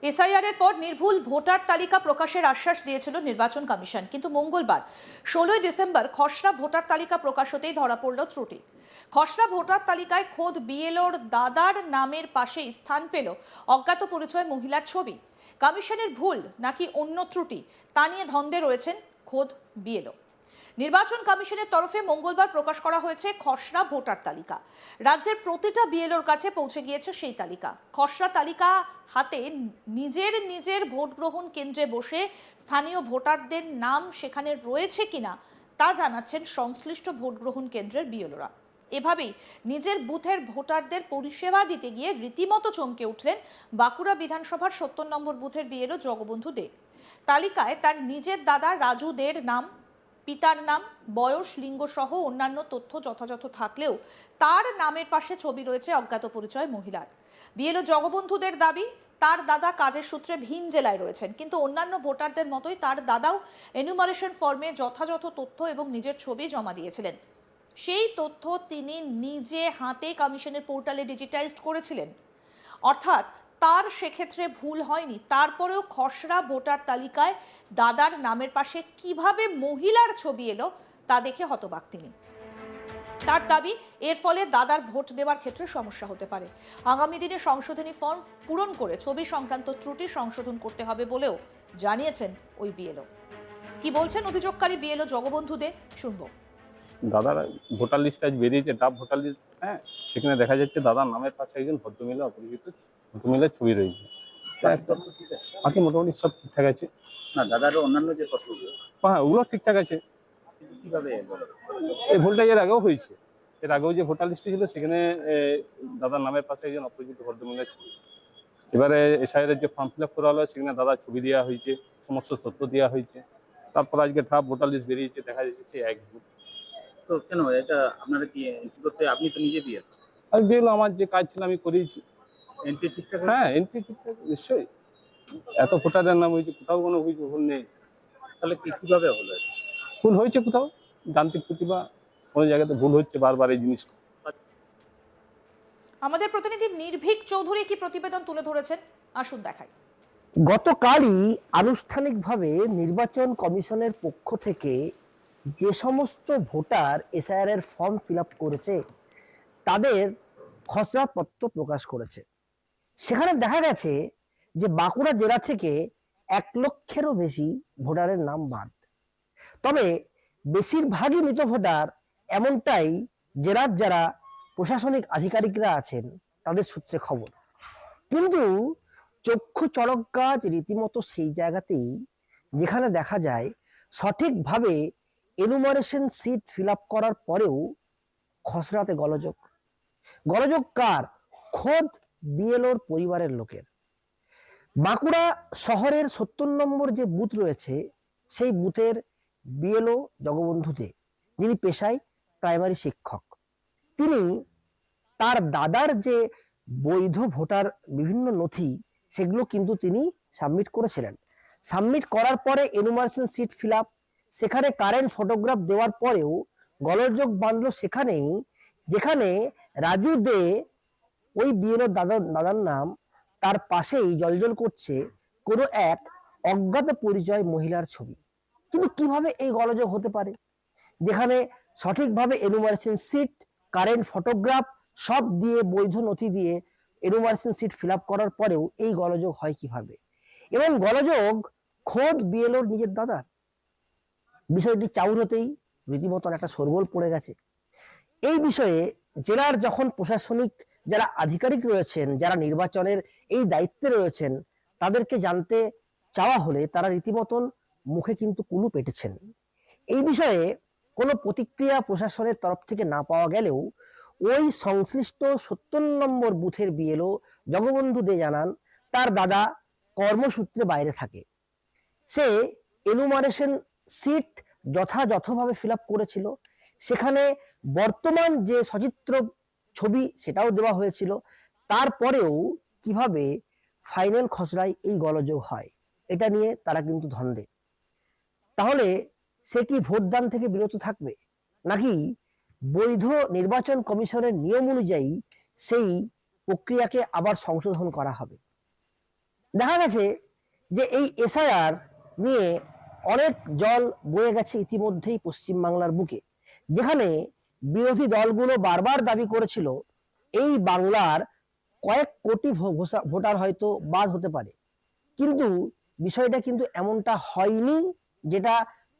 SIR এর পর নির্ভুল ভোটার তালিকা প্রকাশের আশ্বাস দিয়েছিল নির্বাচন কমিশন, কিন্তু মঙ্গলবার 16 ডিসেম্বর খসড়া ভোটার তালিকা প্রকাশ হতেই ধরা পড়ল ত্রুটি। খসড়া ভোটার তালিকায় খোদ বিএলওর দাদার নামের পাশেই স্থান পেল অজ্ঞাত পরিচয় মহিলার ছবি। কমিশনের ভুল নাকি অন্য ত্রুটি, তা নিয়ে দ্বন্দ্বে রয়েছেন খোদ বিএলও। নির্বাচন কমিশনের তরফে মঙ্গলবার প্রকাশ করা হয়েছে খসড়া ভোটার তালিকা। রাজ্যের প্রতিটা বিএলওর কাছে পৌঁছে গিয়েছে সেই তালিকা। খসড়া তালিকা হাতে নিজের ভোট গ্রহণ কেন্দ্রে বসে স্থানীয় ভোটারদের নাম সেখানে রয়েছে কিনা তা জানাচ্ছেন সংশ্লিষ্ট ভোট গ্রহণ কেন্দ্রের বিএলওরা। এভাবেই নিজের বুথের ভোটারদের পরিষেবা দিতে গিয়ে রীতিমতো চমকে উঠলেন বাঁকুড়া বিধানসভার 70 নম্বর বুথের বিএলও জগবন্ধু দে। তালিকায় তার নিজের দাদা রাজু দের নাম, পিতার নাম, বয়স, লিঙ্গ সহ অন্যান্য তথ্য যথাযথ থাকলেও তার নামের পাশে ছবি রয়েছে অজ্ঞাত পরিচয় মহিলার। বিএলও জগবন্ধুদের দাবি, তার দাদা কাজের সূত্রে ভিন জেলায় রয়েছেন, কিন্তু অন্যান্য ভোটারদের মতোই তার দাদাও এনুমারেশন ফর্মে যথাযথ তথ্য এবং নিজের ছবি জমা দিয়েছিলেন। সেই তথ্য তিনি নিজে হাতে কমিশনের পোর্টালে ডিজিটাইজড করেছিলেন। অর্থাৎ তার সেক্ষেত্রে ভুল হয়নি। তারপরেও খসড়া ভোটার তালিকায় দাদার নামের পাশে কিভাবে মহিলার ছবি এলো তা দেখে হতবাক তিনি। তার দাবি, এর ফলে দাদার ভোট দেওয়ার ক্ষেত্রে সমস্যা হতে পারে। আগামী দিনে সংশোধনী ফর্ম পূরণ করে ছবি সংক্রান্ত ত্রুটি সংশোধন করতে হবে বলেও জানিয়েছেন ওই বিএলও। কি বলছেন অভিযোগকারী বিএলও জগবন্ধু দে, শুনবো। দাদার ভোটার লিস্ট আজ বেরিয়েছে, ডাব ভোটার লিস্ট। হ্যাঁ, সেখানে দেখা যাচ্ছে দাদার নামের পাশে একজন ভদ্রমহিলা, অপরিচিত ভদ্রমহিলার ছবি রয়েছে। বাকি মোটামুটি সব ঠিকঠাক আছে। না, দাদারও অন্যান্য যে কথাগুলো, হ্যাঁ, ওগুলো ঠিকঠাক আছে। কিভাবে এই ভুলটা এর আগেও হয়েছে। এর আগেও যে ভোটার লিস্টে ছিল সেখানে দাদার নামের পাশে একজন অপরিচিত ভদ্রমহিলার ছবি। এবারে এসআইআর এর যে ফর্ম ফিল আপ করা হলো সেখানে দাদার ছবি দেওয়া হয়েছে, সমস্ত তথ্য দেওয়া হয়েছে। তারপর আজকে ড্রাফট ভোটার লিস্ট বেরিয়েছে, দেখা যাচ্ছে এক ভুল। তো কেন এটা আপনারা কি এন্ট্রি করতে, আপনি তো নিজে দিয়েছেন? আমি দেখলাম আমার যে কাজ ছিল আমি করিয়েছি। এন্ট্রি ঠিকঠাক? হ্যাঁ, এন্ট্রি ঠিকঠাক, নিশ্চয়ই। এত ভোটারের নাম হয়েছে, কোথাও কোনো ভুল নেই। তাহলে কিভাবে হলো? ভুল হয়েছে কোথাও, যান্ত্রিক প্রতিভা, কোনো জায়গাতে ভুল হচ্ছে বারবার এই জিনিসটা। আমাদের প্রতিনিধি নির্ভীক চৌধুরী কি প্রতিবেদন তুলে ধরেছেন, আসুন দেখাই। গতকালই আনুষ্ঠানিকভাবে নির্বাচন কমিশনের পক্ষ থেকে যে সমস্ত ভোটার এসআইআর এর ফর্ম ফিল আপ করেছে তাদের খসড়া পত্র প্রকাশ করেছে। সেখানে দেখা গেছে যে বাঁকুড়া জেলা থেকে 1 লক্ষেরও বেশি ভোটারের নাম বাদ। তবে বেশিরভাগই মৃত ভোটার, এমনটাই জেলার যারা প্রশাসনিক আধিকারিকরা আছেন তাদের সূত্রে খবর। কিন্তু চক্ষু চড়ক গাছ রীতিমতো সেই জায়গাতেই যেখানে দেখা যায় সঠিকভাবে এনুমারেশন সিট ফিল আপ করার পরেও খসড়াতে গোলযোগ। গোলযোগ কার? খোদ বিএলওর পরিবারের লোকের। বাঁকুড়া শহরের 70 নম্বর যে বুথ রয়েছে সেই বুথের বিএলও জগবন্ধু দে, যিনি পেশায় প্রাইমারি শিক্ষক, তিনি তার দাদার যে বৈধ ভোটার বিভিন্ন নথি সেগুলো কিন্তু তিনি সাবমিট করেছিলেন। সাবমিট করার পরে এনুমারেশন সিট ফিল আপ, সেখানে কারেন্ট ফটোগ্রাফ দেওয়ার পরেও গোলযোগ বাঁধলো সেখানেই, যেখানে রাজু দে, ওই বিএলওর দাদার নাম, তার পাশেই জলজল করছে কোনো এক অজ্ঞাত পরিচয় মহিলার ছবি। কিন্তু কিভাবে এই গোলযোগ হতে পারে, যেখানে সঠিকভাবে এনুমারেশন সিট, কারেন্ট ফটোগ্রাফ সব দিয়ে, বৈধ নথি দিয়ে এনুমারেশন সিট ফিল আপ করার পরেও এই গোলযোগ হয় কিভাবে? এবং গোলযোগ খোদ বিএলওর নিজের দাদার। বিষয়টি চাউর হতেই রীতিমতো একটা শোরগোল পড়ে গেছে। এই বিষয়ে জেলার যখন প্রশাসনিক যারা আধিকারিক রয়েছেন, যারা নির্বাচনের এই দায়িত্বে রয়েছেন, তাদেরকে জানতে চাওয়া হলে তারা রীতিমতন মুখে কিন্তু কুলু পেটেছেন। এই বিষয়ে কোনো প্রতিক্রিয়া প্রশাসনের তরফ থেকে না পাওয়া গেলেও ওই সংশ্লিষ্ট 70 নম্বর বুথের বিএলও জগবন্ধু দে জানান তার দাদা কর্মসূত্রে বাইরে থাকে। সে এনুমারেশন সিট যথাযথভাবে ফিল আপ করেছিল, সেখানে বর্তমান যে সচিত্র ছবি সেটাও দেওয়া হয়েছিল। তারপরেও কিভাবে ফাইনাল খসড়ায় এই গোলযোগ হয়, এটা নিয়ে তারা কিন্তু ধন্দে। তাহলে সে কি ভোটদান থেকে বিরত থাকবে, নাকি বৈধ নির্বাচন কমিশনের নিয়ম অনুযায়ী সেই প্রক্রিয়াকে আবার সংশোধন করা হবে? দেখা গেছে যে এই এসআইআর নিয়ে অনেক জল বয়ে গেছে ইতিমধ্যেই পশ্চিমবাংলার বুকে, যেখানে বিরোধী দলগুলো বারবার দাবি করেছিল এই বাংলার কয়েক কোটি ভোটার হয়তো বাদ হতে পারে, কিন্তু বিষয়টা কিন্তু এমনটা হয়নি, যেটা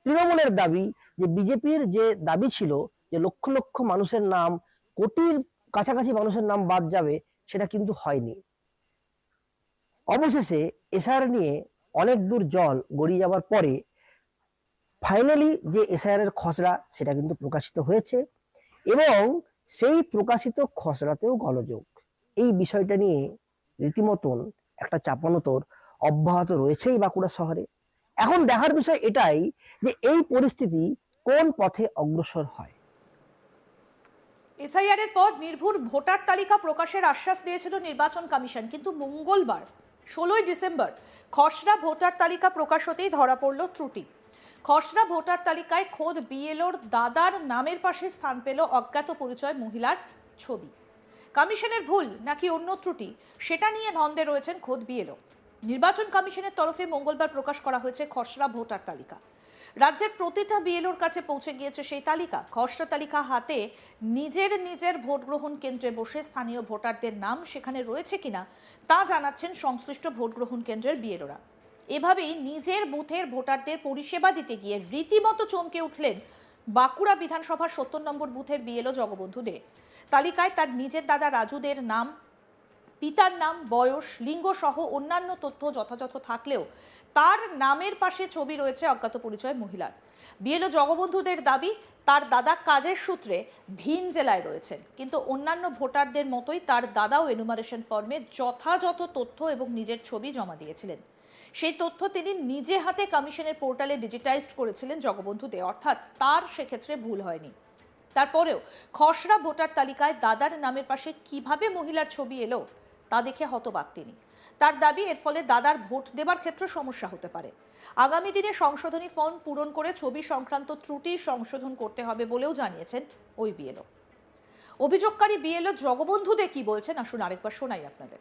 তৃণমূলের দাবি, যে বিজেপির যে দাবি ছিল যে লক্ষ লক্ষ মানুষের নাম, কোটির কাছাকাছি মানুষের নাম বাদ যাবে, সেটা কিন্তু হয়নি। অবশেষে এসআইআর নিয়ে অনেক দূর জল গড়িয়ে যাওয়ার পরে ফাইনালি যে এসআইআর এর খসড়া সেটা কিন্তু প্রকাশিত হয়েছে, এবং সেই প্রকাশিত খসড়াতেও গোলযোগ। এই বিষয়টা নিয়ে রীতিমতন একটা চাপানোতর অব্যাহত রয়েছেই বাঁকুড়া শহরে। এখন দেখার বিষয় এটাই যে এই পরিস্থিতি কোন পথে অগ্রসর হয়। এসআইআর এর পর নির্ভুল ভোটার তালিকা প্রকাশের আশ্বাস দিয়েছিল নির্বাচন কমিশন, কিন্তু মঙ্গলবার 16 ডিসেম্বর খসড়া ভোটার তালিকা প্রকাশ হতেই ধরা পড়ল ত্রুটি। খসড়া ভোটার তালিকায় খোদ বিএলওর দাদার নামের পাশে স্থান পেল অজ্ঞাত পরিচয় মহিলার ছবি। কমিশনের ভুল নাকি অন্য ত্রুটি, সেটা নিয়ে ধন্দে রয়েছেন খোদ বিএলও। নির্বাচন কমিশনের তরফে মঙ্গলবার প্রকাশ করা হয়েছে খসড়া ভোটার তালিকা। রাজ্যের প্রতিটা বিএলওর কাছে পৌঁছে গিয়েছে সেই তালিকা। খসড়া তালিকা হাতে নিজের ভোট গ্রহণ কেন্দ্রে বসে স্থানীয় ভোটারদের নাম সেখানে রয়েছে কিনা তা জানাচ্ছেন সংশ্লিষ্ট ভোট গ্রহণ কেন্দ্রের বিএলওরা। এভাবেই নিজের বুথের ভোটারদের পরিষেবা দিতে গিয়ে রীতিমতো চমকে উঠলেন বাঁকুড়া বিধানসভার 70 নম্বর বুথের বিএলও জগবন্ধু দে। তালিকায় তার নিজের দাদা রাজুদের নাম, পিতার নাম, বয়স, লিঙ্গ সহ অন্যান্য তথ্য যথাযথ থাকলেও তার নামের পাশে ছবি রয়েছে অজ্ঞাত পরিচয় মহিলার। বিএলও জগবন্ধুদের দাবি, তার দাদা কাজের সূত্রে ভিন জেলায় রয়েছেন, কিন্তু অন্যান্য ভোটারদের মতোই তার দাদাও এনুমারেশন ফর্মে যথাযথ তথ্য এবং নিজের ছবি জমা দিয়েছিলেন। সেই তথ্য তিনি নিজে হাতে কমিশনের পোর্টালে ডিজিটাইজড করেছিলেন জগবন্ধু দে, অর্থাৎ তার সেক্ষেত্রে ভুল হয়নি। তারপরেও খসড়া ভোটার তালিকায় দাদার নামের পাশে কিভাবে মহিলার ছবি এলো তা দেখে হতবাক তিনি। তার দাবি, এর ফলে দাদার ভোট দেবার ক্ষেত্রে সমস্যা হতে পারে। আগামী দিনে সংশোধনী ফর্ম পূরণ করে ছবি সংক্রান্ত ত্রুটি সংশোধন করতে হবে বলেও জানিয়েছেন ওই বিএলও। অভিযোগকারী বিএলও জগবন্ধু দে কি বলছেন আসুন আরেকবার শোনাই আপনাদের।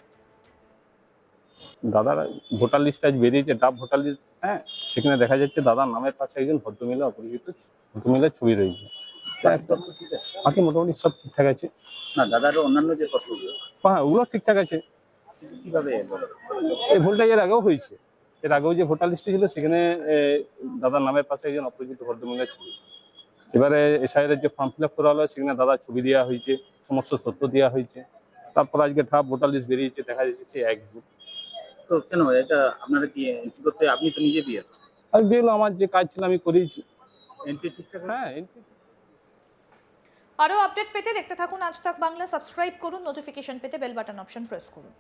দাদার ভোটার লিস্ট আজ বেরিয়েছে, ডাব ভোটার লিস্ট, হ্যাঁ, সেখানে দেখা যাচ্ছে দাদার নামের পাশে একজন ভদ্রমহিলা, অপরিচিত ভদ্রমহিলার ছবি রয়েছে। তথ্য ঠিক আছে? বাকি মোটামুটি সব ঠিকঠাক আছে। না, দাদারও অন্যান্য যে তথ্যগুলো হ্যাঁ, ওগুলো ঠিকঠাক আছে। কিভাবে এলো? এই ভুলটা এর আগেও হয়েছে। এর আগেও যে ভোটার লিস্টে ছিল সেখানে দাদার নামের পাশে একজন অপরিচিত ভদ্রমহিলার ছবি। এবারে এসআইআর যে ফর্ম ফিল আপ করা হলো সেখানে দাদার ছবি দেওয়া হয়েছে, সমস্ত তথ্য দেওয়া হয়েছে। তারপর আজকে ড্রাফট ভোটার লিস্ট বেরিয়েছে, দেখা যাচ্ছে এক ভুল। তো কেন এটা আপনারা কি এন্ট্রি করতে, আপনি তো নিজে দিয়েছেন, আমি দেখলো আমার যে কাজ ছিল আমি করিয়েছি। এন্ট্রি ঠিকঠাক? হ্যাঁ, entry আরও আপডেট পেতে দেখতে থাকুন আজ তাক বাংলা। সাবস্ক্রাইব করুন, নোটিফিকেশন পেতে বেল বাটন অপশন প্রেস করুন।